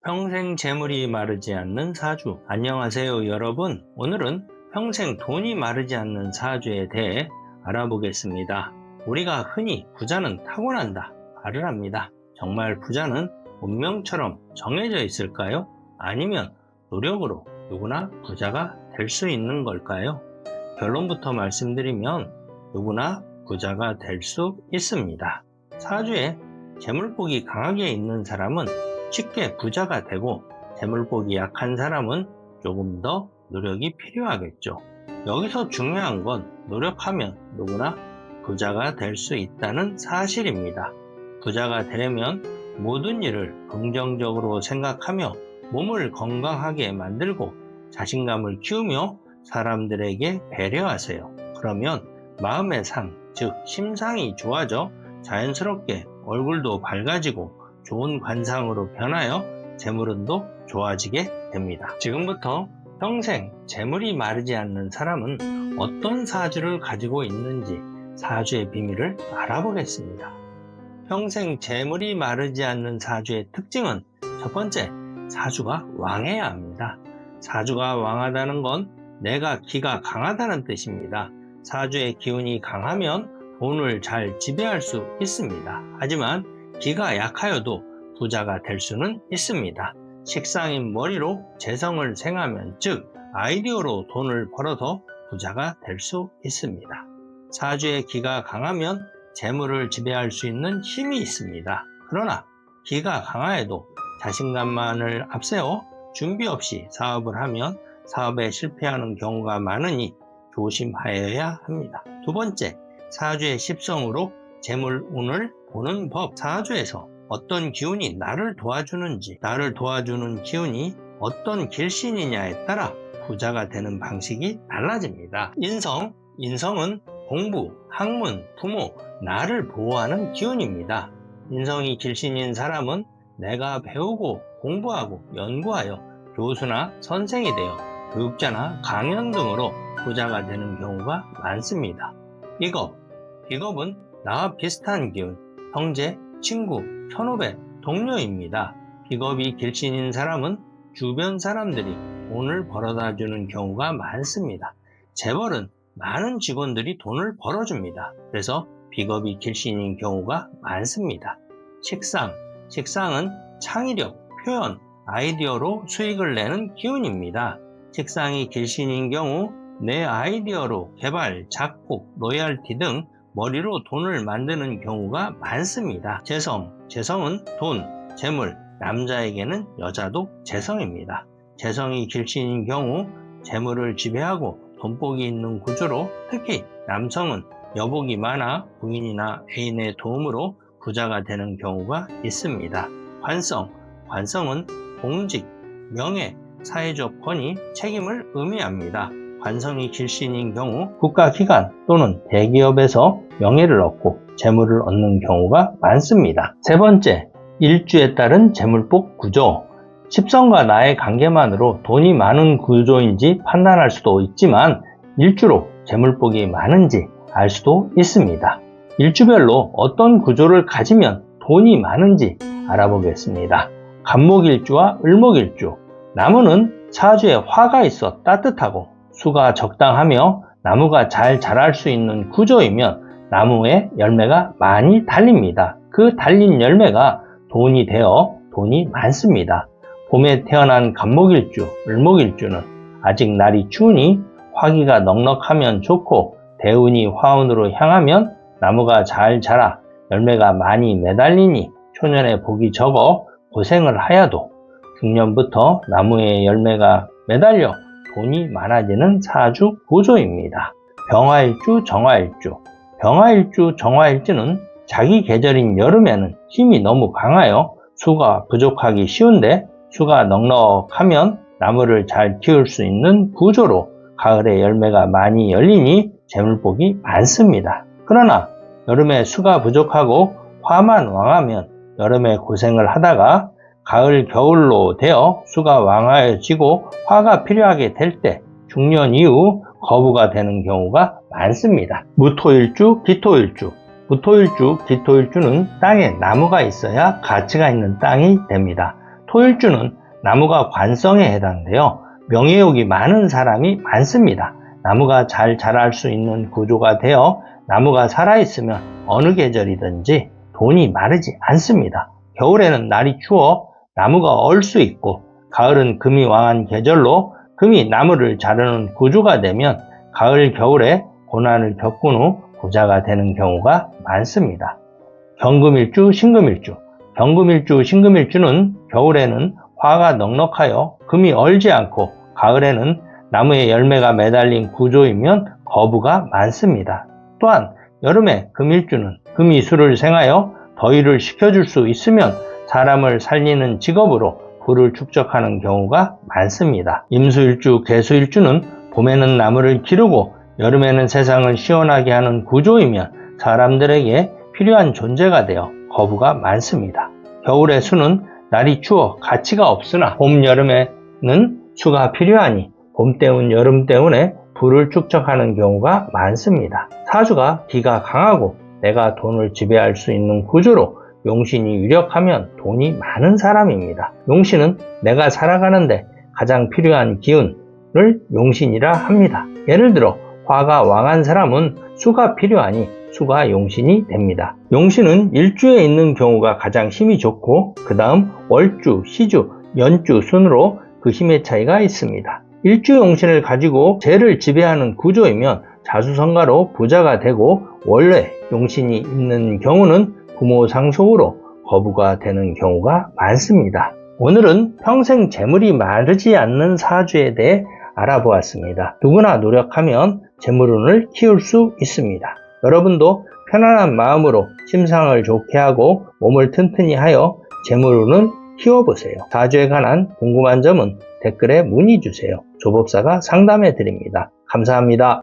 평생 재물이 마르지 않는 사주. 안녕하세요 여러분. 오늘은 평생 돈이 마르지 않는 사주에 대해 알아보겠습니다. 우리가 흔히 부자는 타고난다 말을 합니다. 정말 부자는 운명처럼 정해져 있을까요? 아니면 노력으로 누구나 부자가 될 수 있는 걸까요? 결론부터 말씀드리면 누구나 부자가 될 수 있습니다. 사주에 재물복이 강하게 있는 사람은 쉽게 부자가 되고 재물복이 약한 사람은 조금 더 노력이 필요하겠죠. 여기서 중요한 건 노력하면 누구나 부자가 될 수 있다는 사실입니다. 부자가 되려면 모든 일을 긍정적으로 생각하며 몸을 건강하게 만들고 자신감을 키우며 사람들에게 배려하세요. 그러면 마음의 상, 즉 심상이 좋아져 자연스럽게 얼굴도 밝아지고 좋은 관상으로 변하여 재물운도 좋아지게 됩니다. 지금부터 평생 재물이 마르지 않는 사람은 어떤 사주를 가지고 있는지 사주의 비밀을 알아보겠습니다. 평생 재물이 마르지 않는 사주의 특징은 첫 번째, 사주가 왕해야 합니다. 사주가 왕하다는 건 내가 기가 강하다는 뜻입니다. 사주의 기운이 강하면 돈을 잘 지배할 수 있습니다. 하지만 기가 약하여도 부자가 될 수는 있습니다. 식상인 머리로 재성을 생하면, 즉 아이디어로 돈을 벌어서 부자가 될 수 있습니다. 사주의 기가 강하면 재물을 지배할 수 있는 힘이 있습니다. 그러나 기가 강하여도 자신감만을 앞세워 준비 없이 사업을 하면 사업에 실패하는 경우가 많으니 조심하여야 합니다. 두 번째, 사주의 십성으로 재물운을 보는 법. 사주에서 어떤 기운이 나를 도와주는지, 나를 도와주는 기운이 어떤 길신이냐에 따라 부자가 되는 방식이 달라집니다. 인성은 공부, 학문, 부모, 나를 보호하는 기운입니다. 인성이 길신인 사람은 내가 배우고 공부하고 연구하여 교수나 선생이 되어 교육자나 강연 등으로 부자가 되는 경우가 많습니다. 비겁은 나와 비슷한 기운, 형제, 친구, 현업의 동료입니다. 비겁이 길신인 사람은 주변 사람들이 돈을 벌어다 주는 경우가 많습니다. 재벌은 많은 직원들이 돈을 벌어줍니다. 그래서 비겁이 길신인 경우가 많습니다. 식상은 창의력, 표현, 아이디어로 수익을 내는 기운입니다. 식상이 길신인 경우 내 아이디어로 개발, 작곡, 로열티 등 머리로 돈을 만드는 경우가 많습니다. 재성은 돈, 재물, 남자에게는 여자도 재성입니다. 재성이 길신인 경우 재물을 지배하고 돈복이 있는 구조로, 특히 남성은 여복이 많아 부인이나 애인의 도움으로 부자가 되는 경우가 있습니다. 관성은 공직, 명예, 사회적 권위, 책임을 의미합니다. 관성이 길신인 경우 국가기관 또는 대기업에서 명예를 얻고 재물을 얻는 경우가 많습니다. 세 번째, 일주에 따른 재물복 구조. 십성과 나의 관계만으로 돈이 많은 구조인지 판단할 수도 있지만 일주로 재물복이 많은지 알 수도 있습니다. 일주별로 어떤 구조를 가지면 돈이 많은지 알아보겠습니다. 간목일주와 을목일주. 나무는 사주에 화가 있어 따뜻하고 수가 적당하며 나무가 잘 자랄 수 있는 구조이면 나무에 열매가 많이 달립니다. 그 달린 열매가 돈이 되어 돈이 많습니다. 봄에 태어난 간목일주, 을목일주는 아직 날이 추우니 화기가 넉넉하면 좋고 대운이 화운으로 향하면 나무가 잘 자라 열매가 많이 매달리니 초년에 복이 적어 고생을 하여도 중년부터 나무에 열매가 매달려 돈이 많아지는 사주 구조입니다. 병화일주, 정화일주는 자기 계절인 여름에는 힘이 너무 강하여 수가 부족하기 쉬운데 수가 넉넉하면 나무를 잘 키울 수 있는 구조로 가을에 열매가 많이 열리니 재물복이 많습니다. 그러나 여름에 수가 부족하고 화만 왕하면 여름에 고생을 하다가 가을, 겨울로 되어 수가 왕하여지고 화가 필요하게 될 때 중년 이후 거부가 되는 경우가 많습니다. 무토일주, 기토일주는 땅에 나무가 있어야 가치가 있는 땅이 됩니다. 토일주는 나무가 관성에 해당되어 명예욕이 많은 사람이 많습니다. 나무가 잘 자랄 수 있는 구조가 되어 나무가 살아있으면 어느 계절이든지 돈이 마르지 않습니다. 겨울에는 날이 추워 나무가 얼 수 있고 가을은 금이 왕한 계절로 금이 나무를 자르는 구조가 되면 가을 겨울에 고난을 겪은 후 부자가 되는 경우가 많습니다. 경금일주, 신금일주. 경금일주, 신금일주는 겨울에는 화가 넉넉하여 금이 얼지 않고 가을에는 나무에 열매가 매달린 구조이면 거부가 많습니다. 또한 여름에 금일주는 금이 술을 생하여 더위를 식혀줄 수 있으면 사람을 살리는 직업으로 부를 축적하는 경우가 많습니다. 임수일주, 개수일주는 봄에는 나무를 기르고 여름에는 세상을 시원하게 하는 구조이면 사람들에게 필요한 존재가 되어 거부가 많습니다. 겨울의 수는 날이 추워 가치가 없으나 봄, 여름에는 수가 필요하니 봄 때문 여름 때문에 부를 축적하는 경우가 많습니다. 사주가 기가 강하고 내가 돈을 지배할 수 있는 구조로 용신이 유력하면 돈이 많은 사람입니다. 용신은 내가 살아가는데 가장 필요한 기운을 용신이라 합니다. 예를 들어 화가 왕한 사람은 수가 필요하니 수가 용신이 됩니다. 용신은 일주에 있는 경우가 가장 힘이 좋고 그 다음 월주, 시주, 연주 순으로 그 힘의 차이가 있습니다. 일주 용신을 가지고 재를 지배하는 구조이면 자수성가로 부자가 되고 원래 용신이 있는 경우는 부모 상속으로 거부가 되는 경우가 많습니다. 오늘은 평생 재물이 마르지 않는 사주에 대해 알아보았습니다. 누구나 노력하면 재물운을 키울 수 있습니다. 여러분도 편안한 마음으로 심상을 좋게 하고 몸을 튼튼히 하여 재물운을 키워보세요. 사주에 관한 궁금한 점은 댓글에 문의 주세요. 조법사가 상담해 드립니다. 감사합니다.